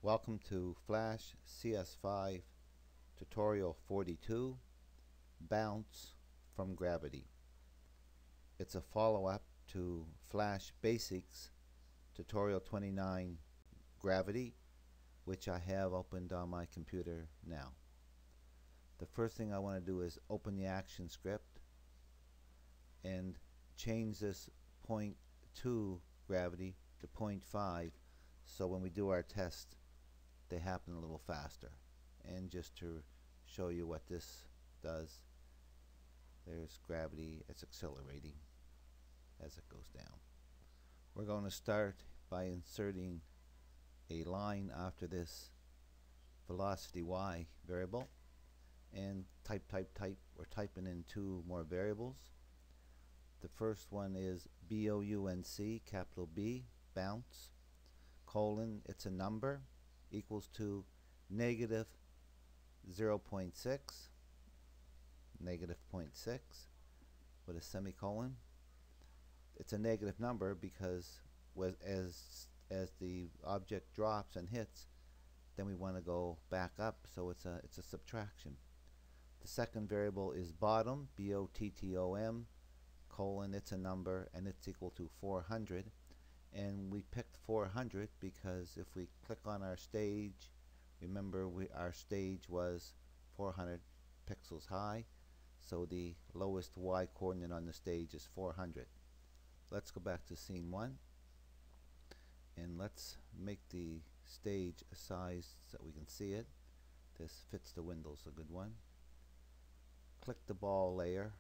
Welcome to Flash CS5 Tutorial 42, Bounce from Gravity. It's a follow-up to Flash Basics Tutorial 29, Gravity, which I have opened on my computer now. The first thing I want to do is open the action script and change this 0.2 gravity to 0.5, so when we do our test they happen a little faster. And just to show you what this does, there's gravity. It's accelerating as it goes down. We're going to start by inserting a line after this velocity y variable, and type. We're typing in two more variables. The first one is bounc, capital B, bounce, colon, it's a number, equals to negative 0.6, negative 0.6 with a semicolon. It's a negative number because as the object drops and hits, then we want to go back up, so it's a subtraction. The second variable is bottom, bottom, colon, it's a number, and it's equal to 400. And we picked 400 because if we click on our stage, remember our stage was 400 pixels high, so the lowest y coordinate on the stage is 400. Let's go back to scene 1 and let's make the stage a size so we can see it. This fits the windows a good one. Click the ball layer,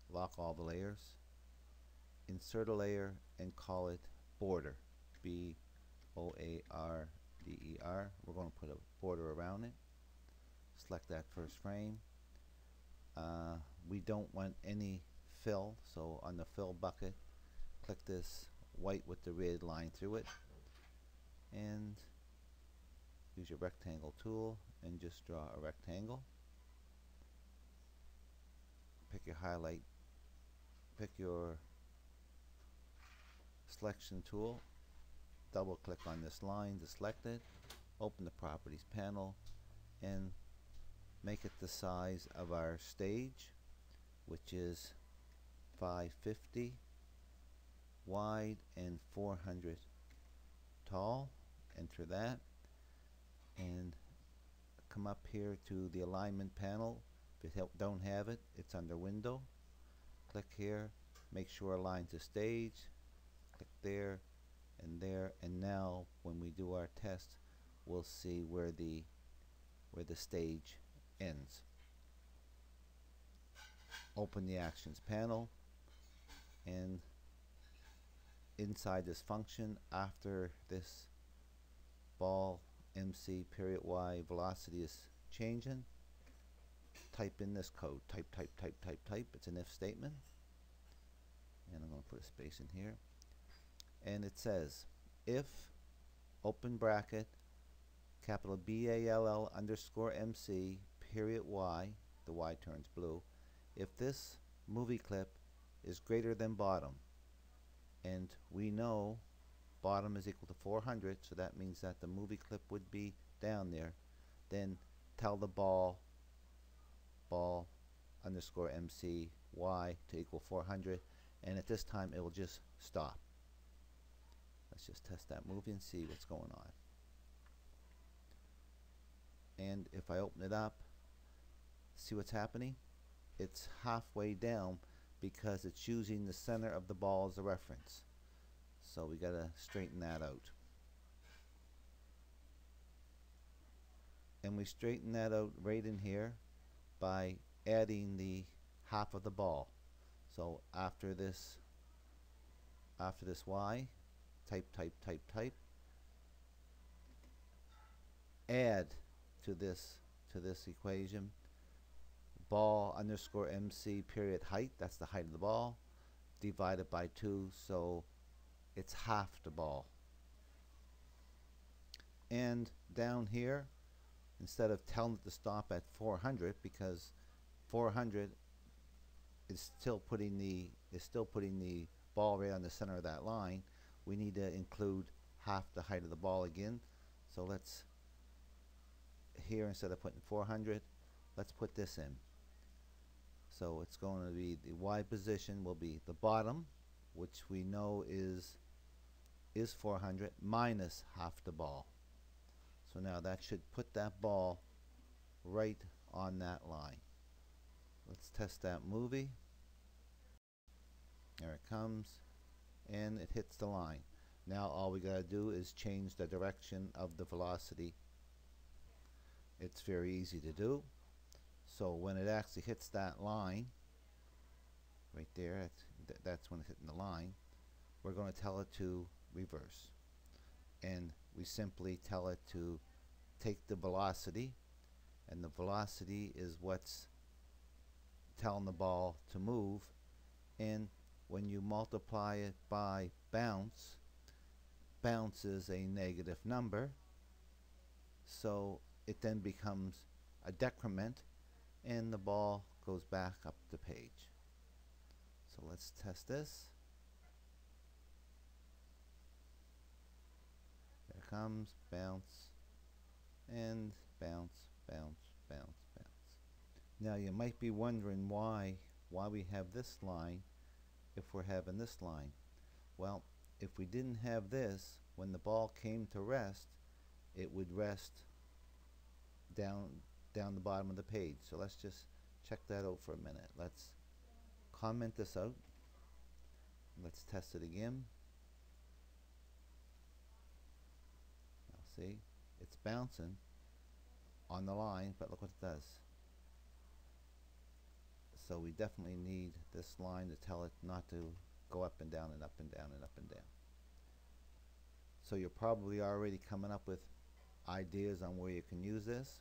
lock all the layers, insert a layer and call it border, B-O-A-R-D-E-R. We're going to put a border around it. Select that first frame. We don't want any fill, so on the fill bucket, click this white with the red line through it, and use your rectangle tool and just draw a rectangle. Pick your highlight, pick your selection tool, double click on this line to select it, open the properties panel, and make it the size of our stage, which is 550 wide and 400 tall. Enter that and come up here to the alignment panel. If you don't have it, it's under window. Click here, make sure align to stage, click there, and now when we do our test, we'll see where the stage ends. Open the actions panel, and inside this function, after this ball MC period y velocity is changing, type in this code. Type. It's an if statement, and I'm going to put a space in here. And it says, if, open bracket, capital BALL underscore MC period y, the y turns blue, if this movie clip is greater than bottom, and we know bottom is equal to 400, so that means that the movie clip would be down there, then tell the ball underscore MC y to equal 400, and at this time it will just stop. Let's just test that movie and see what's going on. And if I open it up, see what's happening? It's halfway down because it's using the center of the ball as a reference. So we gotta straighten that out. And we straighten that out right in here by adding the half of the ball. So after this y, type, add to this equation ball underscore MC period height, that's the height of the ball, divided by 2, so it's half the ball. And down here, instead of telling it to stop at 400, because 400 is still putting the ball right on the center of that line, we need to include half the height of the ball again. So let's, here instead of putting 400, let's put this in. So it's going to be the Y position will be the bottom, which we know is 400 minus half the ball. So now that should put that ball right on that line. Let's test that movie. There it comes, and it hits the line. Now all we gotta do is change the direction of the velocity. It's very easy to do. So when it actually hits that line, right there, that's when it's hitting the line, we're going to tell it to reverse. And we simply tell it to take the velocity, and the velocity is what's telling the ball to move. And when you multiply it by bounce, bounce is a negative number, so it then becomes a decrement, and the ball goes back up the page. So let's test this. There it comes, bounce, and bounce, bounce, bounce, bounce. Now you might be wondering why we have this line if we're having this line. Well, if we didn't have this, when the ball came to rest, it would rest down the bottom of the page. So let's just check that out for a minute. Let's comment this out. Let's test it again. Now see, it's bouncing on the line, but look what it does. So we definitely need this line to tell it not to go up and down and up and down and up and down. So you're probably already coming up with ideas on where you can use this.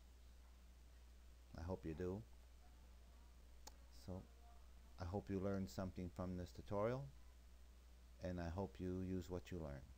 I hope you do. So I hope you learned something from this tutorial, and I hope you use what you learned.